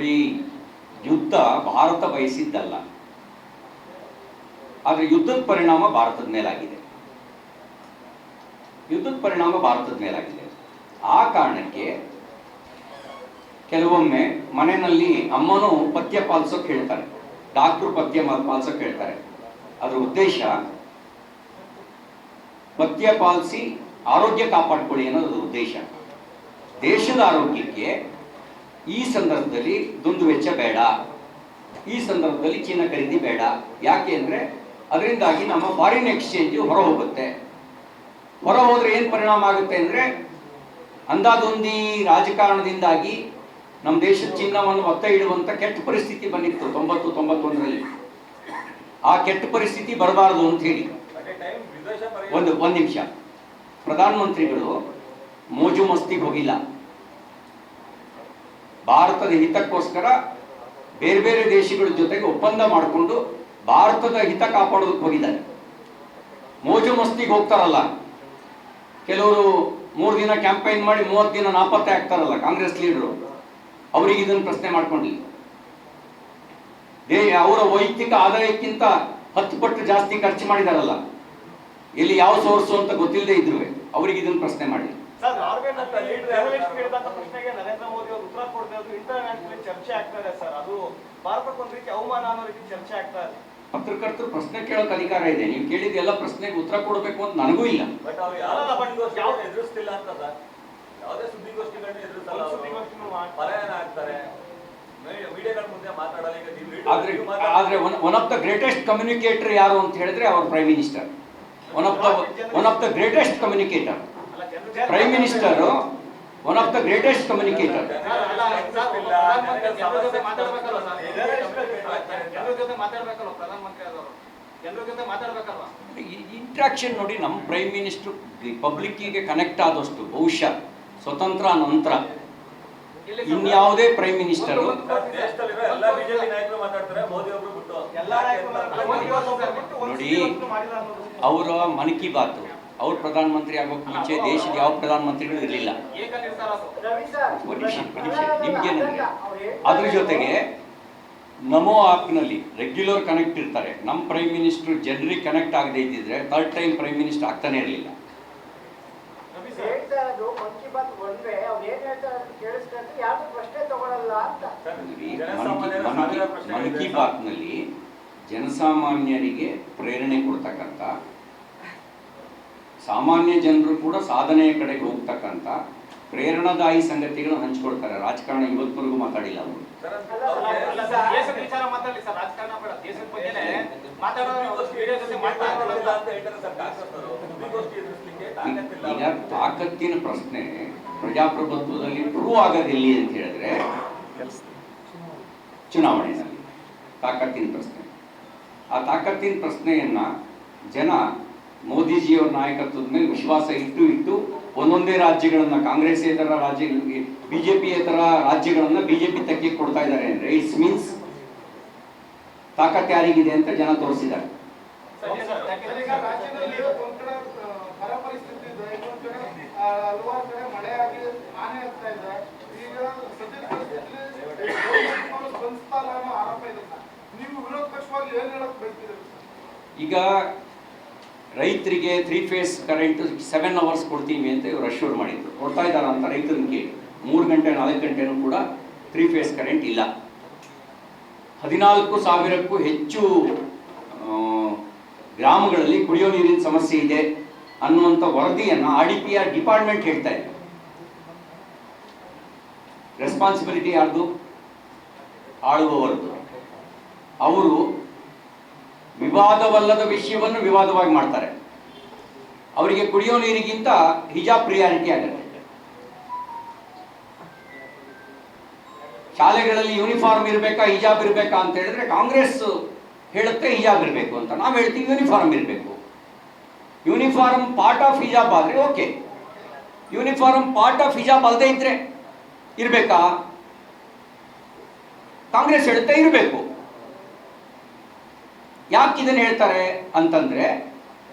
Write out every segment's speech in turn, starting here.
ನೋಡಿ, ಯುದ್ಧ ಭಾರತ ಬಯಸಿದ್ದಲ್ಲ, ಆದರೆ ಯುದ್ಧದ ಪರಿಣಾಮ ಭಾರತದ ಮೇಲಾಗಿದೆ. ಆ ಕಾರಣಕ್ಕೆ ಕೆಲವೊಮ್ಮೆ ಮನೆಯಲ್ಲಿ ಅಮ್ಮನೂ ಪಥ್ಯ ಪಾಲಿಸೋಕೆ ಹೇಳ್ತಾರೆ, ಡಾಕ್ಟ್ರು ಪಥ್ಯ ಪಾಲಿಸೋಕೆ ಹೇಳ್ತಾರೆ. ಅದರ ಉದ್ದೇಶ ಪಥ್ಯ ಪಾಲಿಸಿ ಆರೋಗ್ಯ ಕಾಪಾಡ್ಕೊಳ್ಳಿ ಅನ್ನೋದು ಉದ್ದೇಶ. ದೇಶದ ಆರೋಗ್ಯಕ್ಕೆ ಈ ಸಂದರ್ಭದಲ್ಲಿ ದುಂದು ವೆಚ್ಚ ಬೇಡ, ಈ ಸಂದರ್ಭದಲ್ಲಿ ಚಿನ್ನ ಖರೀದಿ ಬೇಡ. ಯಾಕೆ ಅಂದರೆ ಅದರಿಂದಾಗಿ ನಮ್ಮ ಫಾರಿನ್ ಎಕ್ಸ್ಚೇಂಜ್ ಹೊರ ಹೋಗುತ್ತೆ. ಹೊರ ಹೋದ್ರೆ ಏನು ಪರಿಣಾಮ ಆಗುತ್ತೆ ಅಂದರೆ ಅಂದಾದೊಂದಿ ರಾಜಕಾರಣದಿಂದಾಗಿ ನಮ್ಮ ದೇಶದ ಚಿನ್ನವನ್ನು ಒತ್ತ ಇಡುವಂಥ ಕೆಟ್ಟ ಪರಿಸ್ಥಿತಿ ಬಂದಿತ್ತು 90-91ರಲ್ಲಿ. ಆ ಕೆಟ್ಟ ಪರಿಸ್ಥಿತಿ ಬರಬಾರದು ಅಂತ ಹೇಳಿ ಒಂದು ನಿಮಿಷ, ಪ್ರಧಾನಮಂತ್ರಿಗಳು ಮೋಜು ಮಸ್ತಿಗೆ ಹೋಗಿಲ್ಲ. ಭಾರತದ ಹಿತಕ್ಕೋಸ್ಕರ ಬೇರೆ ಬೇರೆ ದೇಶಗಳ ಜೊತೆಗೆ ಒಪ್ಪಂದ ಮಾಡಿಕೊಂಡು ಭಾರತದ ಹಿತ ಕಾಪಾಡೋದಕ್ಕೆ ಹೋಗಿದ್ದಾರೆ. ಮೋಜು ಮಸ್ತಿಗೆ ಹೋಗ್ತಾರಲ್ಲ ಕೆಲವರು, 3 ದಿನ ಕ್ಯಾಂಪೈನ್ ಮಾಡಿ 30 ದಿನ ನಾಪತ್ತೆ ಆಗ್ತಾರಲ್ಲ ಕಾಂಗ್ರೆಸ್ ಲೀಡರು, ಅವರಿಗೆ ಇದನ್ನು ಪ್ರಶ್ನೆ ಮಾಡ್ಕೊಂಡಿಲ್ಲ. ಅವರ ವೈಯಕ್ತಿಕ ಆದಾಯಕ್ಕಿಂತ 10 ಪಟ್ಟು ಜಾಸ್ತಿ ಖರ್ಚು ಮಾಡಿದಾರಲ್ಲ, ಎಲ್ಲಿ ಯಾವ ಸೋರ್ಸು ಅಂತ ಗೊತ್ತಿಲ್ಲದೆ ಇದ್ರು ಅವರಿಗೆ ಇದನ್ನು ಪ್ರಶ್ನೆ ಮಾಡಿ. ನರೇಂದ್ರ ಮೋದಿ ಅವರು ಉತ್ತರ ಕೊಡೋದು ಇಂಟರ್ನ್ಯಾಷನಲ್ ಚರ್ಚೆ ಆಗ್ತಾ ಇದೆ ಸರ್. ಅದು ಭಾರತಕ್ಕೊಂದು ರೀತಿ ಅವಮಾನ ಅನ್ನೋ ರೀತಿ ಚರ್ಚೆ ಆಗ್ತಾ ಇದೆ. ಪತ್ರಕರ್ತರು ಪ್ರಶ್ನೆ ಕೇಳೋಕೆ ಅಧಿಕಾರ ಇದೆ. ನೀವು ಕೇಳಿದ ಎಲ್ಲ ಪ್ರಶ್ನೆಗೆ ಉತ್ತರ ಕೊಡಬೇಕು ಅಂತ ನನಗೂ ಇಲ್ಲ. ಎದುರಿಸ್ತಿಲ್ಲ ಅಂತ ಸರ್, ಯಾವುದೇ ಸುದ್ದಿಗೋಷ್ಠಿಗಳನ್ನ ಎದುರಿಸಲ್ಲ, ಪಲಾಯನ ಆಗ್ತಾರೆ, ಮೀಡಿಯಾಗಳ ಮುಂದೆ ಮಾತಾಡಲ್ಲ. ಆದ್ರೆ one of the greatest communicator ಯಾರು ಅಂತ ಹೇಳಿದ್ರೆ ಅವ್ರ prime minister. One of the greatest communicator prime minister, one of the greatest communicator. Interaction ನೋಡಿ, ನಮ್ಮ ಪ್ರೈಮ್ ಮಿನಿಸ್ಟರ್ ಪಬ್ಲಿಕ್ಕಿಗೆ ಕನೆಕ್ಟ್ ಆದಷ್ಟು ಬಹುಶಃ ಸ್ವತಂತ್ರ ನಂತರ ಇನ್ಯಾವುದೇ ಪ್ರೈಮ್ ಮಿನಿಸ್ಟರ್ ನೋಡಿ, ಅವರ ಮನ್ ಕಿ ಬಾತ್, ಅವ್ರ ಪ್ರಧಾನಮಂತ್ರಿ ಆಗೋಕೆ ಮುಂಚೆ ದೇಶದ ಯಾವ ಪ್ರಧಾನಮಂತ್ರಿಗಳು ಇರಲಿಲ್ಲ. ನಿಮ್ಗೇನಂದ್ರೆ ಅದ್ರ ಜೊತೆಗೆ ನಮೋ ಆ್ಯಪ್ನಲ್ಲಿ ರೆಗ್ಯುಲರ್ ಕನೆಕ್ಟ್ ಇರ್ತಾರೆ. ನಮ್ಮ ಪ್ರೈಮ್ ಮಿನಿಸ್ಟರ್ ಜನರಿಗೆ ಕನೆಕ್ಟ್ ಆಗದೆ ಇದ್ದಿದ್ರೆ 3rd ಟೈಮ್ ಪ್ರೈಮ್ ಮಿನಿಸ್ಟರ್ ಆಗ್ತಾನೆ ಇರಲಿಲ್ಲ. ಮನ್ ಕಿ ಬಾತ್ನಲ್ಲಿ ಜನಸಾಮಾನ್ಯರಿಗೆ ಪ್ರೇರಣೆ ಕೊಡ್ತಕ್ಕಂಥ, ಸಾಮಾನ್ಯ ಜನರು ಕೂಡ ಸಾಧನೆಯ ಕಡೆಗೆ ಹೋಗ್ತಕ್ಕಂಥ ಪ್ರೇರಣಾದಾಯಿ ಸಂಗತಿಗಳನ್ನು ಹಂಚ್ಕೊಳ್ತಾರೆ. ರಾಜಕಾರಣ ಇವತ್ತವರೆಗೂ ಮಾತಾಡಿಲ್ಲ ಅವರು. ಈಗ ತಾಕತ್ತಿನ ಪ್ರಶ್ನೆ ಪ್ರಜಾಪ್ರಭುತ್ವದಲ್ಲಿ ಪ್ರೂವ್ ಆಗೋದಿಲ್ಲ ಅಂತ ಹೇಳಿದ್ರೆ ಚುನಾವಣೆಯಲ್ಲಿ ತಾಕತ್ತಿನ ಪ್ರಶ್ನೆ. ಆ ತಾಕತ್ತಿನ ಪ್ರಶ್ನೆಯನ್ನ ಜನ ಮೋದಿಜಿಯವರ ನಾಯಕತ್ವದ ಮೇಲೆ ವಿಶ್ವಾಸ ಇಟ್ಟು ಒಂದೊಂದೇ ರಾಜ್ಯಗಳನ್ನ, ಕಾಂಗ್ರೆಸ್ಸೇತರ ರಾಜ್ಯಗಳಿಗೆ, ಬಿಜೆಪಿಯೇತರ ರಾಜ್ಯಗಳನ್ನ ಬಿಜೆಪಿ ತೆಕ್ಕೆ ಕೊಡ್ತಾ ಇದ್ದಾರೆ ಅಂದ್ರೆ ಇಟ್ಸ್ ಮೀನ್ಸ್ ತಾಕತ್ ಯಾರಿಗಿದೆ ಅಂತ ಜನ ತೋರಿಸಿದ್ದಾರೆ. ಈಗ ರೈತರಿಗೆ 3 ಫೇಸ್ ಕರೆಂಟ್ 7 ಅವರ್ಸ್ ಕೊಡ್ತೀವಿ ಅಂತ ಇವರು ಅಶ್ಯೂರ್ ಮಾಡಿದ್ರು. ಕೊಡ್ತಾ ಇದ್ದಾರೆ ಅಂತ ರೈತರನ್ನ ಕೇಳಿ 3 ಗಂಟೆ 4 ಗಂಟೆನೂ ಕೂಡ 3 ಫೇಸ್ ಕರೆಂಟ್ ಇಲ್ಲ. 14,000ಕ್ಕೂ ಹೆಚ್ಚು ಗ್ರಾಮಗಳಲ್ಲಿ ಕುಡಿಯೋ ನೀರಿನ ಸಮಸ್ಯೆ ಇದೆ ಅನ್ನುವಂಥ ವರದಿಯನ್ನು RDPR ಡಿಪಾರ್ಟ್ಮೆಂಟ್ ಹೇಳ್ತಾ ಇದೆ. ರೆಸ್ಪಾನ್ಸಿಬಿಲಿಟಿ ಯಾರ್ದು? ಆಳುವವರದು. ಅವರು ವಿವಾದವಲ್ಲದ ವಿಷಯವನ್ನು ವಿವಾದವಾಗಿ ಮಾಡ್ತಾರೆ. ಅವರಿಗೆ ಕುಡಿಯೋ ನೀರಿಗಿಂತ ಹಿಜಾಬ್ ಪ್ರಿಯಾರಿಟಿ ಆಗುತ್ತೆ. ಶಾಲೆಗಳಲ್ಲಿ ಯೂನಿಫಾರ್ಮ್ ಇರಬೇಕಾ ಹಿಜಾಬ್ ಇರಬೇಕಾ ಅಂತ ಹೇಳಿದ್ರೆ ಕಾಂಗ್ರೆಸ್ ಹೇಳುತ್ತೆ ಹಿಜಾಬ್ ಇರಬೇಕು ಅಂತ, ನಾವು ಹೇಳ್ತೀವಿ ಯೂನಿಫಾರ್ಮ್ ಇರಬೇಕು. ಯೂನಿಫಾರ್ಮ್ ಪಾರ್ಟ್ ಆಫ್ ಹಿಜಾಬ್ ಆದರೆ ಓಕೆ, ಯೂನಿಫಾರ್ಮ್ ಪಾರ್ಟ್ ಆಫ್ ಹಿಜಾಬ್ ಅಲ್ಲದೆ ಇದ್ರೆ ಇರಬೇಕಾ? ಕಾಂಗ್ರೆಸ್ ಹೇಳುತ್ತೆ ಇರಬೇಕು. ಯಾಕೆ ಇದನ್ನು ಹೇಳ್ತಾರೆ ಅಂತಂದ್ರೆ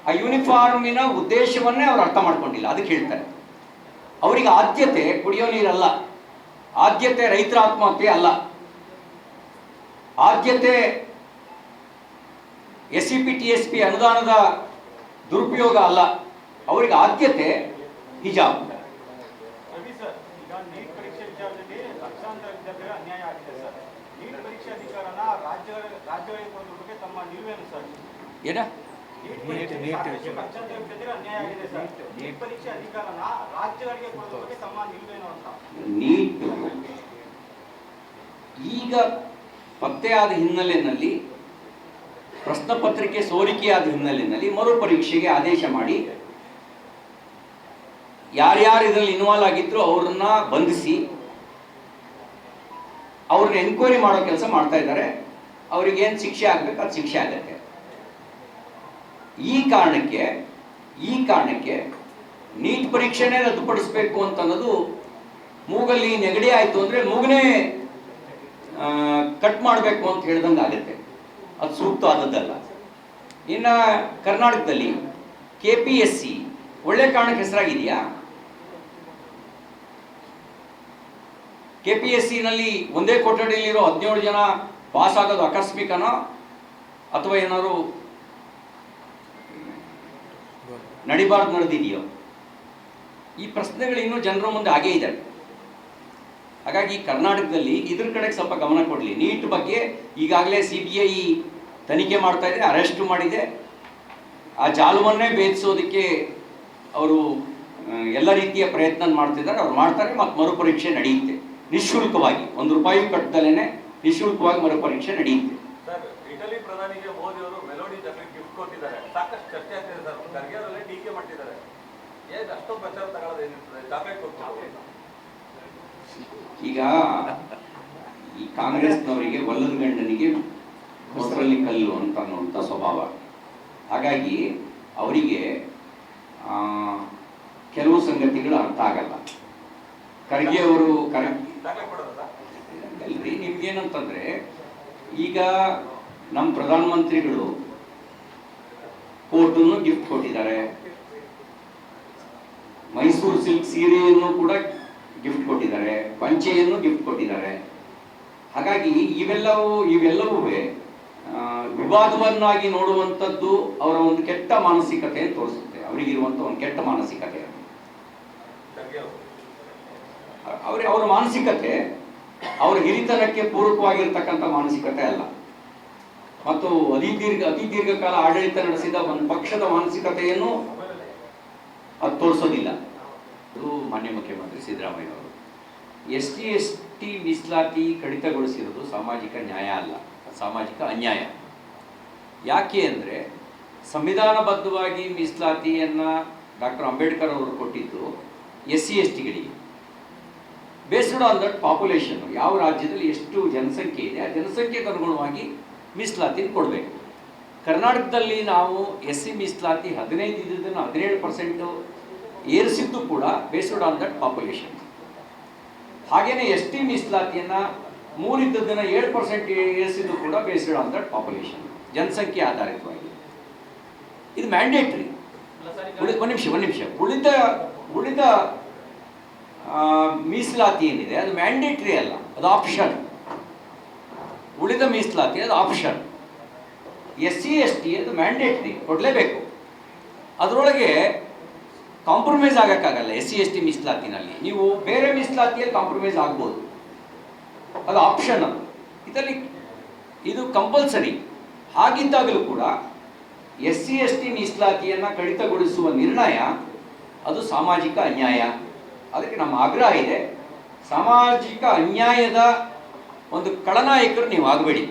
ಆ ಯೂನಿಫಾರ್ಮಿನ ಉದ್ದೇಶವನ್ನೇ ಅವ್ರು ಅರ್ಥ ಮಾಡ್ಕೊಂಡಿಲ್ಲ, ಅದಕ್ಕೆ ಹೇಳ್ತಾರೆ. ಅವರಿಗೆ ಆದ್ಯತೆ ಕುಡಿಯೋ ನೀರಲ್ಲ, ಆದ್ಯತೆ ರೈತರ ಆತ್ಮಹತ್ಯೆ ಅಲ್ಲ, ಆದ್ಯತೆ SCP TSP ಅನುದಾನದ ದುರುಪಯೋಗ ಅಲ್ಲ, ಅವರಿಗೆ ಆದ್ಯತೆ ಹಿಜಾಬ್. ರವಿ ಸರ್, ಈಗ ನೀಟ್ ಪರೀಕ್ಷೆ ವಿಚಾರದಲ್ಲಿ ಲಕ್ಷಾಂತರ ವಿದ್ಯಾರ್ಥಿಗಳ ಅನ್ಯಾಯ ಆಗಿದೆ ಸರ್. ನೀಟ್ ಪರೀಕ್ಷೆ ಅಧಿಕಾರನ ರಾಜ್ಯಗಳಿಗೆ ಕೊಡೋದಕ್ಕೆ ತಮ್ಮ ನಿಲುವೇನು ಸರ್? ಏನ ಲಕ್ಷಾಂತರ ವಿದ್ಯಾರ್ಥಿಗಳ ಅನ್ಯಾಯ ಆಗಿದೆ ಸರ್. ನೀಟ್ ಪರೀಕ್ಷೆ ಅಧಿಕಾರನ ರಾಜ್ಯಗಳಿಗೆ ಕೊಡೋದಕ್ಕೆ ತಮ್ಮ ನಿಲುವೇನು ಅಂತ? ನೀಟ್ ಈಗ ಪತ್ತೆಯಾದ ಹಿನ್ನೆಲೆಯಲ್ಲಿ, ಪ್ರಶ್ನೆ ಪತ್ರಿಕೆ ಸೋರಿಕೆಯಾದ ಹಿನ್ನೆಲೆಯಲ್ಲಿ ಮರುಪರೀಕ್ಷೆಗೆ ಆದೇಶ ಮಾಡಿ ಯಾರ್ಯಾರು ಇದರಲ್ಲಿ ಇನ್ವಾಲ್ವ್ ಆಗಿದ್ರು ಅವ್ರನ್ನ ಬಂಧಿಸಿ ಅವ್ರನ್ನ ಎನ್ಕ್ವೈರಿ ಮಾಡೋ ಕೆಲಸ ಮಾಡ್ತಾ ಇದ್ದಾರೆ. ಅವ್ರಿಗೆ ಏನು ಶಿಕ್ಷೆ ಆಗ್ಬೇಕು ಅದು ಶಿಕ್ಷೆ ಆಗತ್ತೆ. ಈ ಕಾರಣಕ್ಕೆ ನೀಟ್ ಪರೀಕ್ಷೆನೇ ರದ್ದುಪಡಿಸಬೇಕು ಅಂತ ಅನ್ನೋದು ಮೂಗಲ್ಲಿ ನೆಗಡಿ ಆಯ್ತು ಅಂದ್ರೆ ಮೂಗನೇ ಕಟ್ ಮಾಡಬೇಕು ಅಂತ ಹೇಳ್ದಂಗೆ ಆಗುತ್ತೆ. ಅದು ಸೂಕ್ತವಾದದ್ದಲ್ಲ. ಇನ್ನು ಕರ್ನಾಟಕದಲ್ಲಿ KPSC ಒಳ್ಳೆ ಕಾರಣಕ್ಕೆ ಹೆಸರಾಗಿದೆಯಾ? KPSC ನಲ್ಲಿ ಒಂದೇ ಕೊಠಡಿಯಲ್ಲಿರೋ 17 ಜನ ಪಾಸ್ ಆಗೋದು ಆಕಸ್ಮಿಕನೋ ಅಥವಾ ಏನಾದ್ರು ನಡಿಬಾರ್ದು ನಡೆದಿದೆಯೋ? ಈ ಪ್ರಶ್ನೆಗಳು ಇನ್ನೂ ಜನರ ಮುಂದೆ ಹಾಗೇ ಇದೆ. ಹಾಗಾಗಿ ಕರ್ನಾಟಕದಲ್ಲಿ ಇದ್ರ ಕಡೆಗೆ ಸ್ವಲ್ಪ ಗಮನ ಕೊಡಲಿ. ನೀಟ್ ಬಗ್ಗೆ ಈಗಾಗಲೇ CBI ತನಿಖೆ ಮಾಡ್ತಾ ಇದೆ, ಅರೆಸ್ಟ್ ಮಾಡಿದೆ. ಆ ಜಾಲವನ್ನೇ ಭೇದಿಸೋದಕ್ಕೆ ಅವರು ಎಲ್ಲ ರೀತಿಯ ಪ್ರಯತ್ನ ಮಾಡ್ತಿದ್ದಾರೆ. ಅವ್ರು ಮಾಡ್ತಾರೆ ಮತ್ತು ಮರುಪರೀಕ್ಷೆ ನಡೆಯುತ್ತೆ ನಿಶುಲ್ಕವಾಗಿ. ₹1 ಕಟ್ಟದಲ್ಲೇ ನಿಶುಲ್ಕವಾಗಿ ಮರುಪರೀಕ್ಷೆ ನಡೆಯುತ್ತೆ. ಸರ್, ಇಟಲಿ ಪ್ರಧಾನಿಗೆ ಮೋದಿ ಅವರು ಮೆಲೋಡಿ ಚಾಕ್ಲೇಟ್ ಗಿಫ್ಟ್ ಕೊಟ್ಟಿದ್ದಾರೆ. ಸಾಕಷ್ಟು ಚರ್ಚೆ ಆಗ್ತಿದೆ ಸರ್. ಖರ್ಗೆ ಅವರಲ್ಲೇ ಟೀಕೆ ಮಾಡ್ತಿದ್ದಾರೆ. ಏನು ಅಷ್ಟೊಂದು ಪ್ರಚಾರ ತಗೊಳ್ಳೋದು ಏನಿರ್ತದೆ? ಚಾಕ್ಲೇಟ್ ಕೊಡ್ತಾರೆ. ಈಗ ಈ ಕಾಂಗ್ರೆಸ್ನವರಿಗೆ ಒಲ್ಲದ ಗಂಡನಿಗೆ ಮೊಸರಲ್ಲಿ ಕಲ್ಲು ಅಂತ ಅನ್ನುವಂಥ ಸ್ವಭಾವ. ಹಾಗಾಗಿ ಅವರಿಗೆ ಕೆಲವು ಸಂಗತಿಗಳು ಅರ್ಥ ಆಗಲ್ಲ. ಖರ್ಗೆ ಅವರು ಅಲ್ರಿ, ನಿಮ್ಗೇನಂತಂದ್ರೆ ಈಗ ನಮ್ಮ ಪ್ರಧಾನಮಂತ್ರಿಗಳು ಕೋಟನ್ನು ಗಿಫ್ಟ್ ಕೊಟ್ಟಿದ್ದಾರೆ, ಮೈಸೂರು ಸಿಲ್ಕ್ ಸೀರೆಯನ್ನು ಕೂಡ ಗಿಫ್ಟ್ ಕೊಟ್ಟಿದ್ದಾರೆ, ಪಂಚೆಯನ್ನು ಗಿಫ್ಟ್ ಕೊಟ್ಟಿದ್ದಾರೆ. ಹಾಗಾಗಿ ಇವೆಲ್ಲವೂ ವಿವಾದವನ್ನಾಗಿ ನೋಡುವಂಥದ್ದು ಅವರ ಒಂದು ಕೆಟ್ಟ ಮಾನಸಿಕತೆ ತೋರಿಸುತ್ತೆ. ಅವರಿಗಿರುವಂಥ ಒಂದು ಕೆಟ್ಟ ಮಾನಸಿಕತೆ, ಅವರ ಮಾನಸಿಕತೆ ಅವರ ಹಿರಿತನಕ್ಕೆ ಪೂರಕವಾಗಿರ್ತಕ್ಕಂಥ ಮಾನಸಿಕತೆ ಅಲ್ಲ. ಮತ್ತು ಅತಿ ದೀರ್ಘಕಾಲ ಆಡಳಿತ ನಡೆಸಿದ ಒಂದು ಪಕ್ಷದ ಮಾನಸಿಕತೆಯನ್ನು ಅದು ತೋರಿಸೋದಿಲ್ಲ. ಅದು ಮಾನ್ಯ ಮುಖ್ಯಮಂತ್ರಿ ಸಿದ್ದರಾಮಯ್ಯ ಅವರು ST ಮೀಸಲಾತಿ ಕಡಿತಗೊಳಿಸಿರೋದು ಸಾಮಾಜಿಕ ನ್ಯಾಯ ಅಲ್ಲ, ಸಾಮಾಜಿಕ ಅನ್ಯಾಯ. ಯಾಕೆ ಅಂದರೆ ಸಂವಿಧಾನಬದ್ಧವಾಗಿ ಮೀಸಲಾತಿಯನ್ನು ಡಾಕ್ಟರ್ ಅಂಬೇಡ್ಕರ್ ಅವರು ಕೊಟ್ಟಿದ್ದು SC/STಗಳಿಗೆ ಬೇಸ್ಡ್ ಆನ್ ದಟ್ ಪಾಪ್ಯುಲೇಷನ್. ಯಾವ ರಾಜ್ಯದಲ್ಲಿ ಎಷ್ಟು ಜನಸಂಖ್ಯೆ ಇದೆ ಆ ಜನಸಂಖ್ಯೆಗೆ ಅನುಗುಣವಾಗಿ ಮೀಸಲಾತಿ ಕೊಡಬೇಕು. ಕರ್ನಾಟಕದಲ್ಲಿ ನಾವು SC ಮೀಸಲಾತಿ 15 ಇದ್ದದನ್ನು 17% ಏರಿಸಿದ್ದು ಕೂಡ ಬೇಸ್ಡ್ ಆನ್ ದಟ್ ಪಾಪ್ಯುಲೇಷನ್. ಹಾಗೇನೆ ST ಮೀಸಲಾತಿಯನ್ನು 3 ಇದ್ದದನ್ನು 7% ಏರಿಸಿದ್ದು ಕೂಡ ಬೇಸ್ಡ್ ಆನ್ ದಟ್ ಪಾಪ್ಯುಲೇಷನ್, ಜನಸಂಖ್ಯೆ ಆಧಾರಿತವಾಗಿ. ಇದು ಮ್ಯಾಂಡೇಟ್ರಿ. ಒಂದು ನಿಮಿಷ ಉಳಿದ ಮೀಸಲಾತಿ ಏನಿದೆ ಅದು ಮ್ಯಾಂಡೇಟ್ರಿ ಅಲ್ಲ, ಅದು ಆಪ್ಷನ್. ಉಳಿದ ಮೀಸಲಾತಿ ಅದು ಆಪ್ಷನ್. SC/ST ಅದು ಮ್ಯಾಂಡೇಟ್ರಿ, ಕೊಡಲೇಬೇಕು. ಅದರೊಳಗೆ ಕಾಂಪ್ರಮೈಸ್ ಆಗೋಕ್ಕಾಗಲ್ಲ. SC/ST ಮೀಸಲಾತಿನಲ್ಲಿ ನೀವು ಬೇರೆ ಮೀಸಲಾತಿಯಲ್ಲಿ ಕಾಂಪ್ರಮೈಸ್ ಆಗ್ಬೋದು, ಅದು ಆಪ್ಷನ್. ಇದರಲ್ಲಿ ಇದು ಕಂಪಲ್ಸರಿ. ಹಾಗಿದ್ದಾಗಲೂ ಕೂಡ SC/ST ಮೀಸಲಾತಿಯನ್ನು ಕಡಿತಗೊಳಿಸುವ ನಿರ್ಣಯ ಅದು ಸಾಮಾಜಿಕ ಅನ್ಯಾಯ. ಅದಕ್ಕೆ ನಮ್ಮ ಆಗ್ರಹ ಇದೆ, ಸಾಮಾಜಿಕ ಅನ್ಯಾಯದ ಒಂದು ಖಳನಾಯಕರು ನೀವು ಆಗಬೇಡಿ.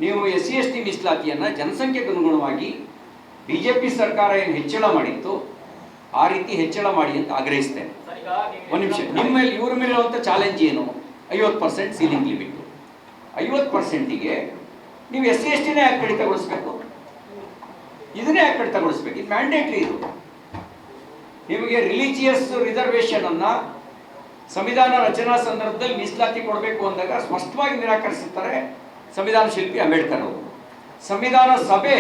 ನೀವು SC/ST ಮೀಸಲಾತಿಯನ್ನು ಜನಸಂಖ್ಯೆಗೆ ಅನುಗುಣವಾಗಿ BJP ಸರ್ಕಾರ ಏನು ಹೆಚ್ಚಳ ಮಾಡಿತ್ತು ಆ ರೀತಿ ಹೆಚ್ಚಳ ಮಾಡಿ ಅಂತ ಆಗ್ರಹಿಸ್ತೇನೆ. ಒಂದು ನಿಮಿಷ, ಇವ್ರ ಮೇಲೆ ಇರುವಂಥ ಚಾಲೆಂಜ್ ಏನು? 50% ಸೀಲಿಂಗ್ ಲಿಮಿಟ್. 50%ಗೆ ನೀವು SC/STನೇ ಯಾಕೆ ಕಡಿತಗೊಳಿಸ್ಬೇಕು? ಇದನ್ನೇ ಯಾಕೆ ಕಡಿತಗೊಳಿಸ್ಬೇಕು? ಇದು ಮ್ಯಾಂಡೇಟ್ರಿ. ಇದು ನಿಮಗೆ ರಿಲಿಜಿಯಸ್ ರಿಸರ್ವೇಷನ್ ಅನ್ನ ಸಂವಿಧಾನ ರಚನಾ ಸಂದರ್ಭದಲ್ಲಿ ಮೀಸಲಾತಿ ಕೊಡಬೇಕು ಅಂದಾಗ ಸ್ಪಷ್ಟವಾಗಿ ನಿರಾಕರಿಸುತ್ತಾರೆ ಸಂವಿಧಾನ ಶಿಲ್ಪಿ ಅಂಬೇಡ್ಕರ್ ಅವರು. ಸಂವಿಧಾನ ಸಭೆ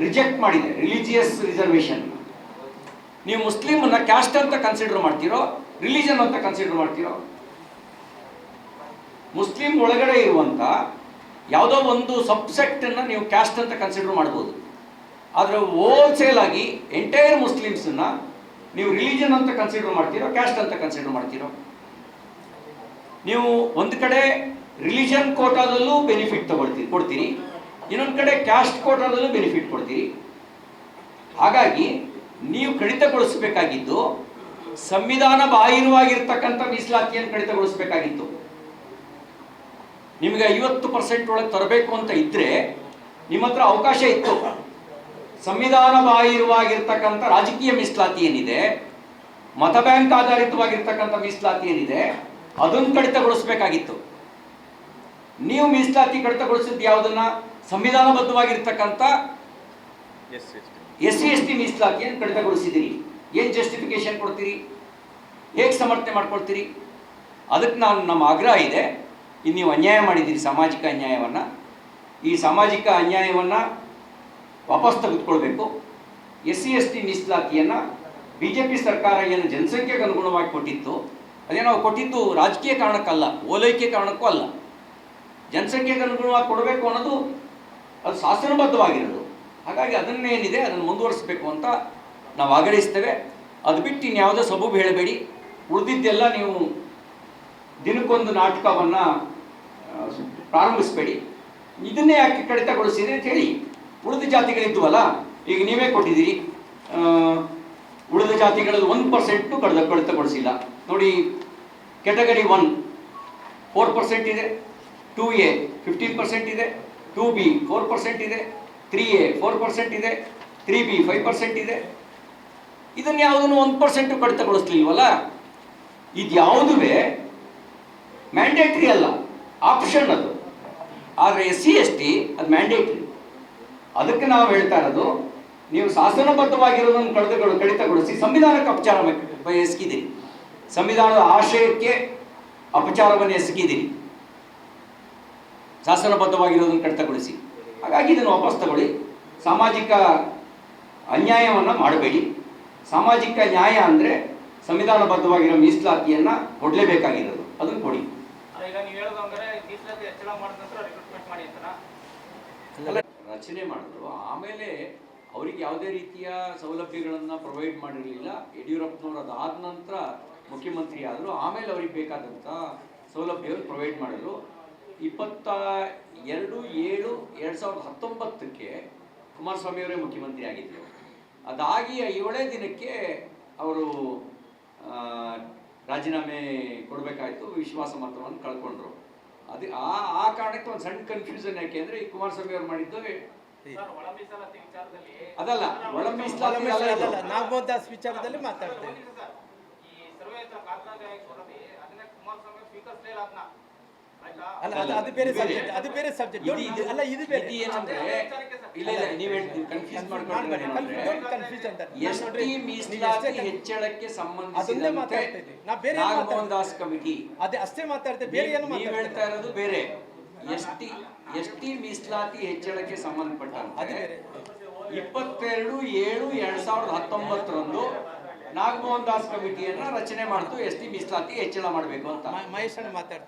ರಿಜೆಕ್ಟ್ ಮಾಡಿದೆ ರಿಲಿಜಿಯಸ್ ರಿಸರ್ವೇಷನ್. ನೀವು ಮುಸ್ಲಿಮನ್ನ ಕ್ಯಾಸ್ಟ್ ಅಂತ ಕನ್ಸಿಡರ್ ಮಾಡ್ತೀರೋ, ರಿಲಿಜನ್ ಅಂತ ಕನ್ಸಿಡರ್ ಮಾಡ್ತೀರೋ? ಮುಸ್ಲಿಂ ಒಳಗಡೆ ಇರುವಂಥ ಯಾವುದೋ ಒಂದು ಸಬ್ಸೆಕ್ಟನ್ನು ನೀವು ಕ್ಯಾಸ್ಟ್ ಅಂತ ಕನ್ಸಿಡರ್ ಮಾಡ್ಬೋದು. ಆದರೆ ಹೋಲ್ಸೇಲ್ ಆಗಿ ಎಂಟೈರ್ ಮುಸ್ಲಿಮ್ಸನ್ನು ನೀವು ರಿಲಿಜನ್ ಅಂತ ಕನ್ಸಿಡರ್ ಮಾಡ್ತೀರೋ ಕ್ಯಾಸ್ಟ್ ಅಂತ ಕನ್ಸಿಡರ್ ಮಾಡ್ತೀರೋ? ನೀವು ಒಂದು ಕಡೆ ರಿಲಿಜನ್ ಕೋಟಾದಲ್ಲೂ ಬೆನಿಫಿಟ್ ಕೊಡ್ತೀರಿ, ಇನ್ನೊಂದು ಕಡೆ ಕ್ಯಾಸ್ಟ್ ಕೋಟಾದಲ್ಲೂ ಬೆನಿಫಿಟ್ ಕೊಡ್ತೀರಿ. ಹಾಗಾಗಿ ನೀವು ಕಡಿತಗೊಳಿಸಬೇಕಾಗಿದ್ದು ಸಂವಿಧಾನ ಬಾಹಿರವಾಗಿರ್ತಕ್ಕಂಥ ಮೀಸಲಾತಿಯನ್ನು ಕಡಿತಗೊಳಿಸಬೇಕಾಗಿತ್ತು. ನಿಮಗೆ 50% ಒಳಗೆ ತರಬೇಕು ಅಂತ ಇದ್ರೆ ನಿಮ್ಮ ಹತ್ರ ಅವಕಾಶ ಇತ್ತು. ಸಂವಿಧಾನ ಬಾಹಿರವಾಗಿರ್ತಕ್ಕಂಥ ರಾಜಕೀಯ ಮೀಸಲಾತಿ ಏನಿದೆ, ಮತ ಬ್ಯಾಂಕ್ ಆಧಾರಿತವಾಗಿರ್ತಕ್ಕಂಥ ಮೀಸಲಾತಿ ಏನಿದೆ, ಅದನ್ನು ಕಡಿತಗೊಳಿಸಬೇಕಾಗಿತ್ತು. ನೀವು ಮೀಸಲಾತಿ ಕಡಿತಗೊಳಿಸಿದ್ದು ಯಾವುದನ್ನ? ಸಂವಿಧಾನಬದ್ಧವಾಗಿರ್ತಕ್ಕಂಥ SC/ST ಮೀಸಲಾತಿಯನ್ನು ಕಡಿತಗೊಳಿಸಿದಿರಿ. ಏನು ಜಸ್ಟಿಫಿಕೇಶನ್ ಕೊಡ್ತೀರಿ? ಹೇಗೆ ಸಮರ್ಥನೆ ಮಾಡ್ಕೊಳ್ತೀರಿ? ಅದಕ್ಕೆ ನಮ್ಮ ಆಗ್ರಹ ಇದೆ, ಇನ್ನು ನೀವು ಅನ್ಯಾಯ ಮಾಡಿದ್ದೀರಿ, ಸಾಮಾಜಿಕ ಅನ್ಯಾಯವನ್ನು. ಈ ಸಾಮಾಜಿಕ ಅನ್ಯಾಯವನ್ನು ವಾಪಸ್ ತೆಗೆದುಕೊಳ್ಬೇಕು. SC/ST ಮೀಸಲಾತಿಯನ್ನು BJP ಸರ್ಕಾರ ಏನು ಜನಸಂಖ್ಯೆಗೆ ಅನುಗುಣವಾಗಿ ಕೊಟ್ಟಿತ್ತು, ಅದೇನೋ ಕೊಟ್ಟಿದ್ದು ರಾಜಕೀಯ ಕಾರಣಕ್ಕಲ್ಲ, ಓಲೈಕೆ ಕಾರಣಕ್ಕೂ ಅಲ್ಲ. ಜನಸಂಖ್ಯೆಗೆ ಅನುಗುಣವಾಗಿ ಕೊಡಬೇಕು ಅನ್ನೋದು ಅದು ಶಾಸನಬದ್ಧವಾಗಿರೋದು. ಹಾಗಾಗಿ ಅದನ್ನೇನಿದೆ ಅದನ್ನು ಮುಂದುವರಿಸಬೇಕು ಅಂತ ನಾವು ಆಗ್ರಹಿಸ್ತೇವೆ. ಅದು ಬಿಟ್ಟು ಇನ್ಯಾವುದೋ ಸಬೂಬು ಹೇಳಬೇಡಿ. ಉಳಿದಿದ್ದೆಲ್ಲ ನೀವು ದಿನಕ್ಕೊಂದು ನಾಟಕವನ್ನು ಪ್ರಾರಂಭಿಸಬೇಡಿ. ಇದನ್ನೇ ಯಾಕೆ ಕಡಿತಗೊಳಿಸಿದೆ ಅಂತ ಹೇಳಿ. ಉಳಿದ ಜಾತಿಗಳಿದ್ವಲ್ಲ, ಈಗ ನೀವೇ ಕೊಟ್ಟಿದ್ದೀರಿ, ಉಳಿದ ಜಾತಿಗಳಲ್ಲಿ 1% ಕಡಿತಗೊಳಿಸಿಲ್ಲ ನೋಡಿ. ಕ್ಯಾಟಗರಿ 1 4% ಇದೆ, 2A 15% ಇದೆ, 2B 4% ಇದೆ, 3A 4% ಇದೆ, 3B 5% ಇದೆ. ಇದನ್ನು ಯಾವುದನ್ನು 1% ಕಡಿತಗೊಳಿಸ್ಲಿಲ್ವಲ್ಲ. ಇದು ಯಾವುದುವೇ ಮ್ಯಾಂಡೇಟ್ರಿ ಅಲ್ಲ, ಆಪ್ಷನ್ ಅದು. ಆದರೆ SC/ST ಅದು ಮ್ಯಾಂಡೇಟ್ರಿ. ಅದಕ್ಕೆ ನಾವು ಹೇಳ್ತಾ ಇರೋದು, ನೀವು ಶಾಸನಬದ್ಧವಾಗಿರೋದನ್ನು ಕಡಿತಗೊಳಿಸಿ ಸಂವಿಧಾನಕ್ಕೆ ಅಪಚಾರ ಎಸಗಿದಿರಿ, ಸಂವಿಧಾನದ ಆಶಯಕ್ಕೆ ಅಪಚಾರವನ್ನು ಎಸಗಿದಿರಿ, ಶಾಸನಬದ್ಧವಾಗಿರೋದನ್ನು ಕಡಿತಗೊಳಿಸಿ. ಹಾಗಾಗಿ ಇದನ್ನು ವಾಪಸ್ ತಗೊಳ್ಳಿ. ಸಾಮಾಜಿಕ ಅನ್ಯಾಯವನ್ನು ಮಾಡಬೇಡಿ. ಸಾಮಾಜಿಕ ನ್ಯಾಯ ಅಂದರೆ ಸಂವಿಧಾನಬದ್ಧವಾಗಿರೋ ಮೀಸಲಾತಿಯನ್ನು ಕೊಡಲೇಬೇಕಾಗಿರೋದು, ಅದನ್ನು ಕೊಡಿ. ರಚನೆ ಮಾಡಿದ್ರು, ಆಮೇಲೆ ಅವರಿಗೆ ಯಾವುದೇ ರೀತಿಯ ಸೌಲಭ್ಯಗಳನ್ನು ಪ್ರೊವೈಡ್ ಮಾಡಿರಲಿಲ್ಲ. ಯಡಿಯೂರಪ್ಪನವರು ಅದಾದ ನಂತರ ಮುಖ್ಯಮಂತ್ರಿ ಆದರು. ಆಮೇಲೆ ಅವ್ರಿಗೆ ಬೇಕಾದಂಥ ಸೌಲಭ್ಯವನ್ನು ಪ್ರೊವೈಡ್ ಮಾಡಲು 22/7/2019 ಕುಮಾರಸ್ವಾಮಿಯವರೇ ಮುಖ್ಯಮಂತ್ರಿ ಆಗಿದ್ದರು. ಅದಾಗಿ 7ನೇ ದಿನಕ್ಕೆ ಅವರು ರಾಜೀನಾಮೆ ಕೊಡಬೇಕಾಯಿತು, ವಿಶ್ವಾಸ ಮತವನ್ನು ಕಳ್ಕೊಂಡ್ರು. ಅದು ಆ ಕಾರಣಕ್ಕೆ ಒಂದು ಸಣ್ಣ ಕನ್ಫ್ಯೂಷನ್. ಯಾಕೆ ಅಂದರೆ ಈ ಕುಮಾರಸ್ವಾಮಿ ಅವರು ಮಾಡಿದ್ದು ಅದಲ್ಲ, ಒಳ ಮೀಸಲಾತಿ ಅಲ್ಲ, ನಾಗಮೋಹನ್ ದಾಸ್ ವಿಚಾರದಲ್ಲಿ ಮಾತಾಡ್ತೇವೆ. ಅಲ್ಲ ಅದು ಬೇರೆ ಸಬ್ಜೆಕ್ಟ್, ಅದು ಬೇರೆ ಸಬ್ಜೆಕ್ಟ್. ಅಲ್ಲ ಇದು ಬೇರೆ. ಏನಂದ್ರೆ ಇಲ್ಲ ನೀವು ಹೇಳ್ತೀವಿ ಕನ್ಫ್ಯೂಸ್ ಮಾಡ್ಕೊಂಡ್ರೆ ST ಮೀಸಲಾತಿ ಹೆಚ್ಚಳಕ್ಕೆ ಸಂಬಂಧಿಸಿದಂತೆ ನಾಗಮೋಹನ್ ದಾಸ್ ಕಮಿಟಿ ಅದೇ ಅಷ್ಟೇ ಮಾತಾಡ್ತೇವೆ, ಬೇರೆ ಏನು ನೀವು ಹೇಳ್ತಾ ಇರೋದು ಬೇರೆ. ST ಮೀಸಲಾತಿ ಹೆಚ್ಚಳಕ್ಕೆ ಸಂಬಂಧಪಟ್ಟಂತೆ 22/7/2019 ನಾಗಮೋಹನ್ ದಾಸ್ ಕಮಿಟಿಯನ್ನ ರಚನೆ ಮಾಡ್ತು. ST ಮೀಸಲಾತಿ ಹೆಚ್ಚಳ ಮಾಡಬೇಕು ಅಂತ ಮಹೇಶ್ ಮಾತಾಡ್ತಾರೆ.